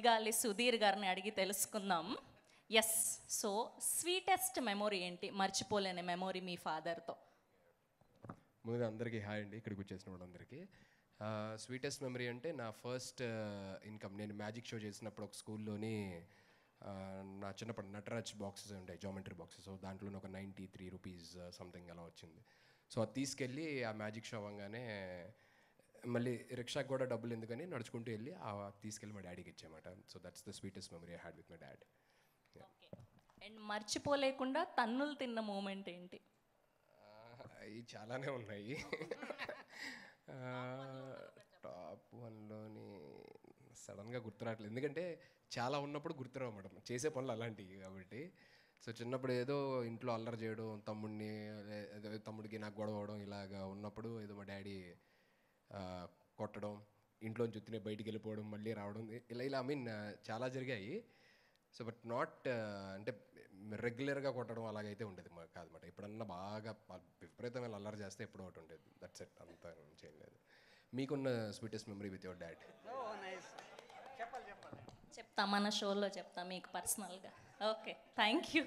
గాలి సుధీర్ గారిని అడిగి తెలుసుకుందాం. ఎస్, సో స్వీటెస్ట్ మెమొరీ ఏంటి, మర్చిపోలేని మెమొరీ మీ ఫాదర్తో? ముందుగా అందరికీ హాయ్ అండి, ఇక్కడికి వచ్చేసిన వాళ్ళందరికీ. స్వీటెస్ట్ మెమరీ అంటే నా ఫస్ట్ ఇన్కమ్, నేను మ్యాజిక్ షో చేసినప్పుడు ఒక స్కూల్లోని నా చిన్నప్పుడు నటరాజ్ బాక్సెస్ ఉంటాయి, జామెట్రీ బాక్సెస్. సో దాంట్లో ఒక 93 రూపీస్ సంథింగ్ అలా వచ్చింది. సో అది తీసుకెళ్ళి ఆ మ్యాజిక్ షో అవ్వగానే మళ్ళీ రిక్షాకి కూడా డబ్బులు ఎందుకని నడుచుకుంటూ వెళ్ళి తీసుకెళ్ళి మా డాడీకి ఇచ్చామాట. So that's the sweetest memory I had with my dad. And మర్చిపోలేకుండా తన్నులు తిన్న మూమెంట్ ఏంటి? అవి చాలానే ఉన్నాయి. టాప్ వన్లోని సడన్గా గుర్తురావట్లేదు, ఎందుకంటే చాలా ఉన్నప్పుడు గుర్తురావు మేడం, చేసే పనులు అలాంటివి కాబట్టి. సో చిన్నప్పుడు ఏదో ఇంట్లో అల్లరి చేయడం, తమ్ముడికి నాకు గొడవ అవడం ఇలాగా ఉన్నప్పుడు ఏదో మా డాడీ కొట్టడం, ఇంట్లోంచి చుట్టినే బయటికి వెళ్ళిపోవడం, మళ్ళీ రావడం, ఇలా ఐ మీన్ చాలా జరిగాయి. సో బట్ నాట్ అంటే రెగ్యులర్గా కొట్టడం అలాగైతే ఉండేది మాకు కాదన్నమాట. ఎప్పుడన్నా బాగా విపరీతమైన అల్లరి చేస్తే ఎప్పుడో ఒకటి ఉండేది, దట్స్ ఇట్, అంతా చేయలేదు. మీకున్న sweetest memory with your dad? చెప్తా, మన షోలో చెప్తా మీకు పర్సనల్గా. Okay, thank you.